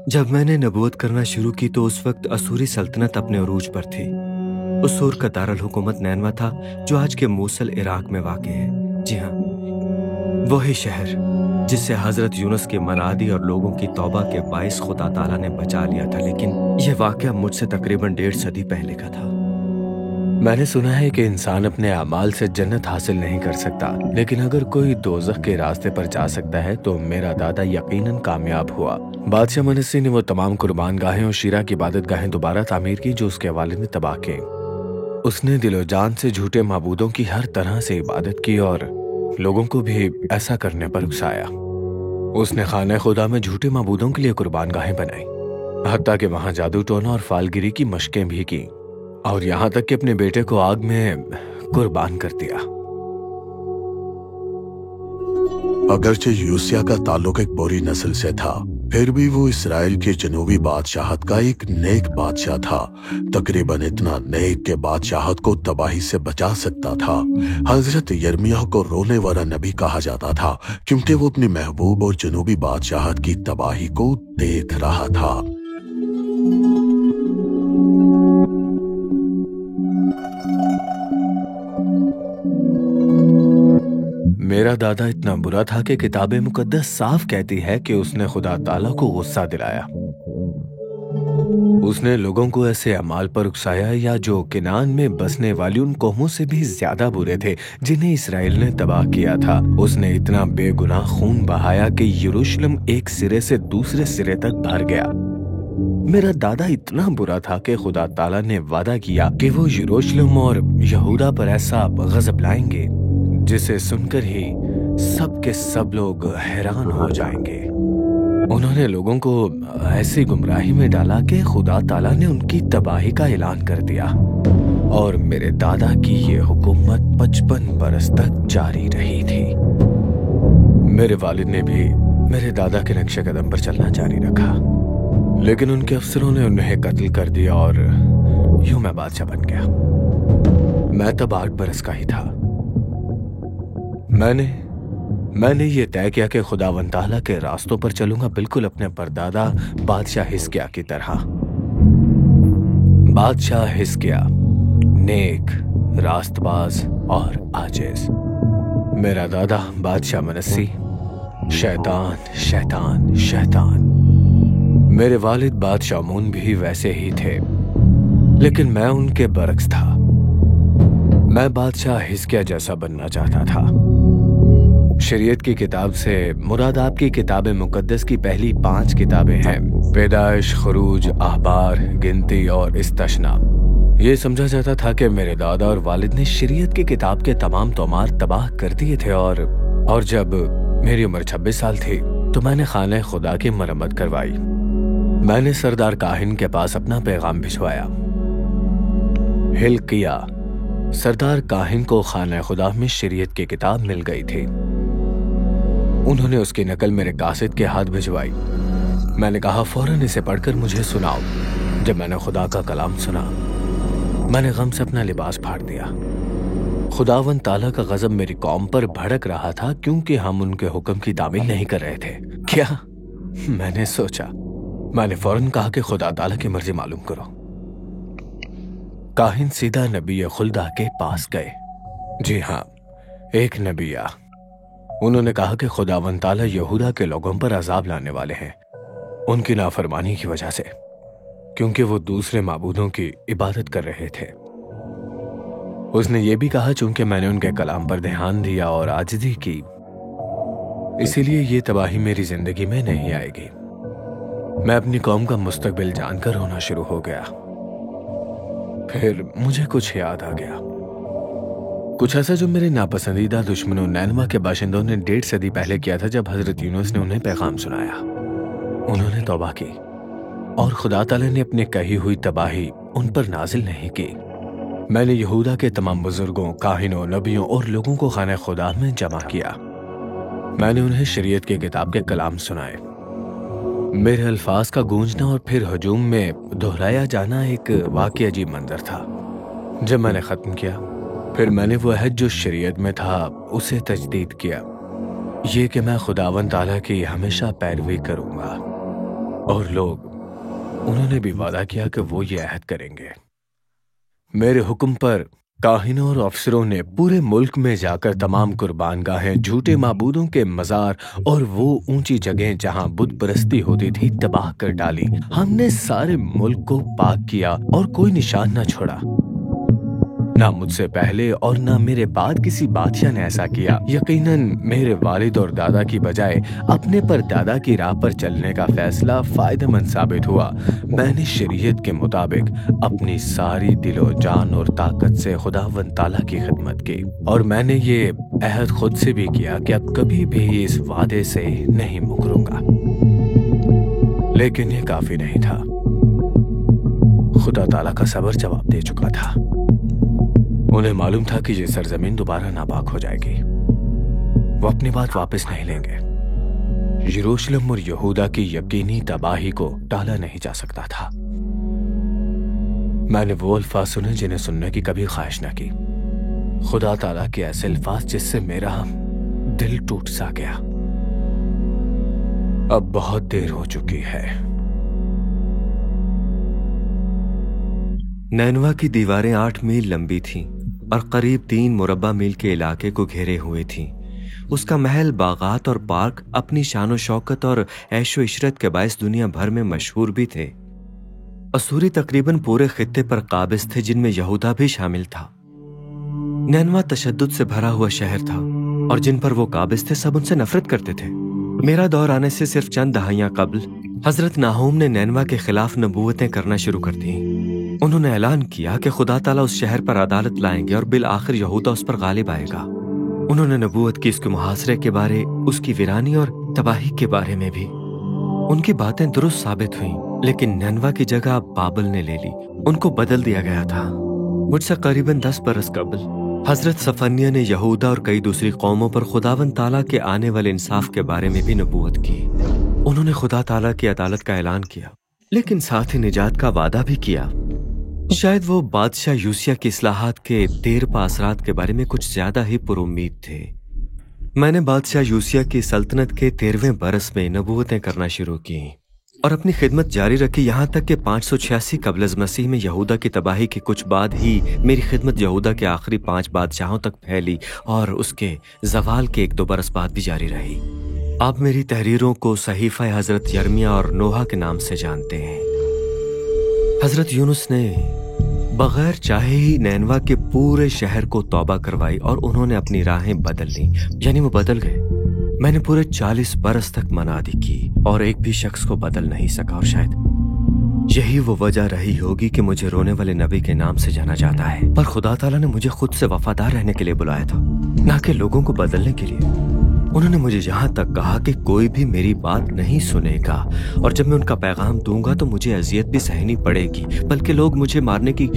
جب میں نے نبوت کرنا شروع کی تو اس وقت اسوری سلطنت اپنے عروج پر تھی۔ اسور کا دارالحکومت نینوا تھا جو آج کے موصل عراق میں واقع ہے۔ جی ہاں، وہی شہر جس سے حضرت یونس کے منادی اور لوگوں کی توبہ کے باعث خدا تعالیٰ نے بچا لیا تھا، لیکن یہ واقعہ مجھ سے تقریباً 1.5 صدی پہلے کا تھا۔ میں نے سنا ہے کہ انسان اپنے اعمال سے جنت حاصل نہیں کر سکتا، لیکن اگر کوئی دوزخ کے راستے پر جا سکتا ہے تو میرا دادا یقیناً کامیاب ہوا۔ بادشاہ منسی نے وہ تمام قربان گاہیں اور شیرہ کی عبادت گاہیں دوبارہ تعمیر کی جو اس کے والد نے تباہ کی۔ اس نے دل و جان سے جھوٹے معبودوں کی ہر طرح سے عبادت کی اور لوگوں کو بھی ایسا کرنے پر اکسایا۔ اس نے خانہ خدا میں جھوٹے معبودوں کے لیے قربان گاہیں بنائی، حتیٰ کہ وہاں جادو ٹونا اور فالگیری کی مشقیں بھی کی، اور یہاں تک کہ اپنے بیٹے کو آگ میں قربان کر دیا۔ اگرچہ یوسیہ کا تعلق ایک بری نسل سے تھا، پھر بھی وہ اسرائیل کے جنوبی بادشاہت کا ایک نیک بادشاہ تھا، تقریباً اتنا نیک کہ بادشاہت کو تباہی سے بچا سکتا تھا۔ حضرت یرمیہ کو رونے والا نبی کہا جاتا تھا کیونکہ وہ اپنی محبوب اور جنوبی بادشاہت کی تباہی کو دیکھ رہا تھا۔ میرا دادا اتنا برا تھا کہ کتاب مقدس صاف کہتی ہے کہ اس نے خدا تعالیٰ کو غصہ دلایا۔ اس نے لوگوں کو ایسے اعمال پر اکسایا یا جو کنعان میں بسنے والی ان قوموں سے بھی زیادہ برے تھے جنہیں اسرائیل نے تباہ کیا تھا۔ اس نے اتنا بے گناہ خون بہایا کہ یروشلم ایک سرے سے دوسرے سرے تک بھر گیا۔ میرا دادا اتنا برا تھا کہ خدا تعالیٰ نے وعدہ کیا کہ وہ یروشلم اور یہودا پر ایسا غضب لائیں گے جسے سن کر ہی سب کے سب لوگ حیران ہو جائیں گے۔ انہوں نے لوگوں کو ایسی گمراہی میں ڈالا کہ خدا تعالیٰ نے ان کی تباہی کا اعلان کر دیا، اور میرے دادا کی یہ حکومت 55 برس تک جاری رہی تھی۔ میرے والد نے بھی میرے دادا کے نقش قدم پر چلنا جاری رکھا، لیکن ان کے افسروں نے انہیں قتل کر دیا اور یوں میں بادشاہ بن گیا۔ میں تب 8 برس کا ہی تھا۔ میں نے یہ طے کیا کہ خداوند تعالیٰ کے راستوں پر چلوں گا، بالکل اپنے پردادا بادشاہ حزقیہ کی طرح۔ بادشاہ حزقیہ نیک، راست باز اور عاجز۔ میرا دادا بادشاہ منسی شیطان شیطان شیطان۔ میرے والد بادشاہ مون بھی ویسے ہی تھے، لیکن میں ان کے برعکس تھا۔ میں بادشاہ حزقیہ جیسا بننا چاہتا تھا۔ شریعت کی کتاب سے مراد آپ کی کتاب مقدس کی پہلی 5 کتابیں ہیں، پیدائش، خروج، احبار، گنتی اور استثنا۔ یہ سمجھا جاتا تھا کہ میرے دادا اور والد نے شریعت کی کتاب کے تمام تومار تباہ کر دیے تھے، اور جب میری عمر 26 سال تھی تو میں نے خانہ خدا کی مرمت کروائی۔ میں نے سردار کاہن کے پاس اپنا پیغام بھجوایا۔ ہلقیہ سردار کاہن کو خانہ خدا میں شریعت کی کتاب مل گئی تھی۔ انہوں نے اس کی نقل میرے قاصد کے ہاتھ بھجوائی۔ میں نے کہا فوراً اسے پڑھ کر مجھے سناؤ۔ جب میں نے خدا کا کلام سنا، میں نے غم سے اپنا لباس پھاڑ دیا۔ خداوند تعالیٰ کا غضب میری قوم پر بھڑک رہا تھا کیونکہ ہم ان کے حکم کی تعمیل نہیں کر رہے تھے۔ کیا؟ میں نے سوچا۔ میں نے فوراً کہا کہ خدا تعالیٰ کی مرضی معلوم کرو۔ کاہن سیدھا نبی خلدہ کے پاس گئے۔ جی ہاں، ایک نبی۔ انہوں نے کہا کہ خداوند تعالیٰ یہودا کے لوگوں پر عذاب لانے والے ہیں ان کی نافرمانی کی وجہ سے، کیونکہ وہ دوسرے معبودوں کی عبادت کر رہے تھے۔ اس نے یہ بھی کہا چونکہ میں نے ان کے کلام پر دھیان دیا اور عاجزی کی، اسی لیے یہ تباہی میری زندگی میں نہیں آئے گی۔ میں اپنی قوم کا مستقبل جان کر رونا شروع ہو گیا۔ پھر مجھے کچھ یاد آ گیا، کچھ ایسا جو میرے ناپسندیدہ دشمنوں نینوا کے باشندوں نے 1.5 صدی پہلے کیا تھا جب حضرت یونس نے انہیں پیغام سنایا۔ انہوں نے توبہ کی اور خدا تعالیٰ نے اپنے کہی ہوئی تباہی ان پر نازل نہیں کی۔ میں نے یہودا کے تمام بزرگوں، کاہنوں، نبیوں اور لوگوں کو خانہ خدا میں جمع کیا۔ میں نے انہیں شریعت کی کتاب کے کلام سنائے۔ میرے الفاظ کا گونجنا اور پھر ہجوم میں دہرایا جانا ایک واقعی عجیب منظر تھا۔ جب میں نے ختم کیا، پھر میں نے وہ عہد جو شریعت میں تھا اسے تجدید کیا، یہ کہ میں خداوند تعالیٰ کی ہمیشہ پیروی کروں گا۔ اور لوگ انہوں نے بھی وعدہ کیا کہ وہ یہ عہد کریں گے۔ میرے حکم پر کاہنوں اور افسروں نے پورے ملک میں جا کر تمام قربان گاہیں، جھوٹے معبودوں کے مزار اور وہ اونچی جگہیں جہاں بت پرستی ہوتی تھی تباہ کر ڈالی۔ ہم نے سارے ملک کو پاک کیا اور کوئی نشان نہ چھوڑا۔ نہ مجھ سے پہلے اور نہ میرے بعد کسی بادشاہ نے ایسا کیا۔ یقیناً میرے والد اور دادا کی بجائے اپنے پر دادا کی راہ پر چلنے کا فیصلہ فائدہ مند ثابت ہوا۔ میں نے شریعت کے مطابق اپنی ساری دل و جان اور طاقت سے خداوند تعالیٰ کی خدمت کی، اور میں نے یہ عہد خود سے بھی کیا کہ اب کبھی بھی اس وعدے سے نہیں مکروں گا۔ لیکن یہ کافی نہیں تھا۔ خدا تعالیٰ کا صبر جواب دے چکا تھا۔ انہیں معلوم تھا کہ یہ سرزمین دوبارہ ناپاک ہو جائے گی۔ وہ اپنی بات واپس نہیں لیں گے۔ یروشلم اور یہودا کی یقینی تباہی کو ٹالا نہیں جا سکتا تھا۔ میں نے وہ الفاظ سنے جنہیں سننے کی کبھی خواہش نہ کی۔ خدا تعالیٰ کے ایسے الفاظ جس سے میرا دل ٹوٹ سا گیا۔ اب بہت دیر ہو چکی ہے۔ نینوا کی دیواریں 8 میل لمبی تھیں اور قریب 3 مربع میل کے علاقے کو گھیرے ہوئے تھیں۔ اس کا محل، باغات اور پارک اپنی شان و شوکت اور عیش و عشرت کے باعث دنیا بھر میں مشہور بھی تھے۔ اسوری تقریباً پورے خطے پر قابض تھے، جن میں یہودا بھی شامل تھا۔ نینوا تشدد سے بھرا ہوا شہر تھا اور جن پر وہ قابض تھے سب ان سے نفرت کرتے تھے۔ میرا دور آنے سے صرف چند دہائیاں قبل حضرت ناہوم نے نینوا کے خلاف نبوتیں کرنا شروع کر دیں۔ انہوں نے اعلان کیا کہ خدا تعالیٰ اس شہر پر عدالت لائیں گے اور بالآخر یہودا اس پر غالب آئے گا۔ انہوں نے نبوت کی اس کے محاصرے کے بارے، اس کی ویرانی اور تباہی کے بارے میں بھی۔ ان کی باتیں درست ثابت ہوئیں، لیکن نینوا کی جگہ بابل نے لے لی۔ ان کو بدل دیا گیا تھا۔ مجھ سے قریباً 10 برس قبل حضرت صفنیہ نے یہودا اور کئی دوسری قوموں پر خداوند تعالیٰ کے آنے والے انصاف کے بارے میں بھی نبوت کی۔ انہوں نے خدا تعالیٰ کی عدالت کا اعلان کیا، لیکن ساتھ ہی نجات کا وعدہ بھی کیا۔ شاید وہ بادشاہ یوسیہ کی اصلاحات کے دیر پا اثرات کے بارے میں کچھ زیادہ ہی پر امید تھے۔ میں نے بادشاہ یوسیہ کی سلطنت کے 13ویں برس میں نبوتیں کرنا شروع کی اور اپنی خدمت جاری رکھی، یہاں تک کہ 586 قبل از مسیح میں یہودا کی تباہی کے کچھ بعد ہی میری خدمت یہودا کے آخری 5 بادشاہوں تک پھیلی اور اس کے زوال کے 1-2 برس بعد بھی جاری رہی۔ آپ میری تحریروں کو صحیفہ حضرت یرمیہ اور نوحہ کے نام سے جانتے ہیں۔ حضرت یونس نے بغیر چاہے ہی نینوا کے پورے شہر کو توبہ کروائی اور انہوں نے اپنی راہیں بدل لیں، یعنی وہ بدل گئے۔ میں نے پورے 40 برس تک منادی کی اور ایک بھی شخص کو بدل نہیں سکا، اور شاید یہی وہ وجہ رہی ہوگی کہ مجھے رونے والے نبی کے نام سے جانا جاتا ہے۔ پر خدا تعالیٰ نے مجھے خود سے وفادار رہنے کے لیے بلایا تھا، نہ کہ لوگوں کو بدلنے کے لیے۔ انہوں نے مجھے یہاں تک کہا کہ کوئی بھی میری بات نہیں سنے گا، اور جب میں ان کا پیغام دوں گا تو مجھے اذیت بھی سہنی پڑے گی، بلکہ لوگ مجھے مارنے کی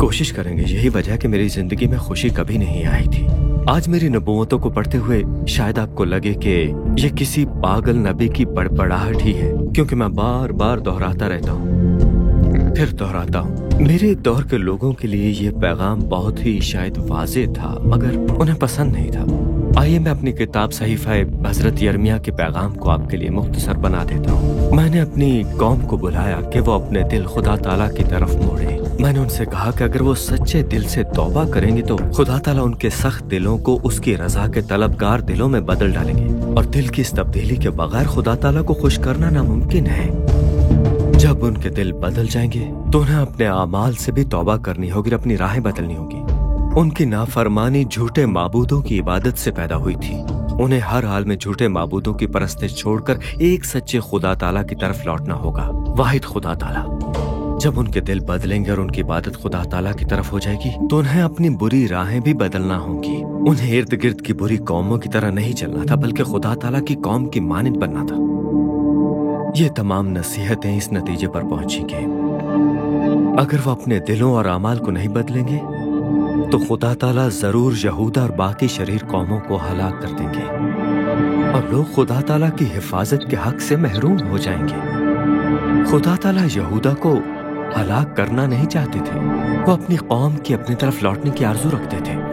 کوشش کریں گے۔ یہی وجہ ہے کہ میری زندگی میں خوشی کبھی نہیں آئی تھی۔ آج میری نبوتوں کو پڑھتے ہوئے شاید آپ کو لگے کہ یہ کسی پاگل نبی کی بڑبڑاہٹ ہی ہے، کیونکہ میں بار بار دہراتا رہتا ہوں، پھر دہراتا ہوں۔ میرے دور کے لوگوں کے لیے یہ پیغام بہت ہی شاید واضح تھا، مگر انہیں پسند نہیں تھا۔ آئیے میں اپنی کتاب صحیفہ حضرت یرمیہ کے پیغام کو آپ کے لیے مختصر بنا دیتا ہوں۔ میں نے اپنی قوم کو بلایا کہ وہ اپنے دل خدا تعالیٰ کی طرف موڑیں۔ میں نے ان سے کہا کہ اگر وہ سچے دل سے توبہ کریں گے تو خدا تعالیٰ ان کے سخت دلوں کو اس کی رضا کے طلبگار دلوں میں بدل ڈالیں گے، اور دل کی اس تبدیلی کے بغیر خدا تعالیٰ کو خوش کرنا ناممکن ہے۔ جب ان کے دل بدل جائیں گے تو انہیں اپنے اعمال سے بھی توبہ کرنی ہوگی اور اپنی راہیں بدلنی ہوگی۔ ان کی نافرمانی جھوٹے معبودوں کی عبادت سے پیدا ہوئی تھی۔ انہیں ہر حال میں جھوٹے معبودوں کی پرستش چھوڑ کر ایک سچے خدا تعالیٰ کی طرف لوٹنا ہوگا، واحد خدا تعالیٰ۔ جب ان کے دل بدلیں گے اور ان کی عبادت خدا تعالیٰ کی طرف ہو جائے گی تو انہیں اپنی بری راہیں بھی بدلنا ہوں گی۔ انہیں ارد گرد کی بری قوموں کی طرح نہیں چلنا تھا، بلکہ خدا تعالیٰ کی قوم کی مانند بننا تھا۔ یہ تمام نصیحتیں اس نتیجے پر پہنچیں گے، اگر وہ اپنے دلوں اور اعمال کو نہیں بدلیں گے تو خدا تعالیٰ ضرور یہودا اور باقی شریر قوموں کو ہلاک کر دیں گے، اور لوگ خدا تعالیٰ کی حفاظت کے حق سے محروم ہو جائیں گے۔ خدا تعالیٰ یہودا کو ہلاک کرنا نہیں چاہتے تھے، وہ اپنی قوم کی اپنی طرف لوٹنے کی آرزو رکھتے تھے۔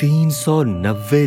390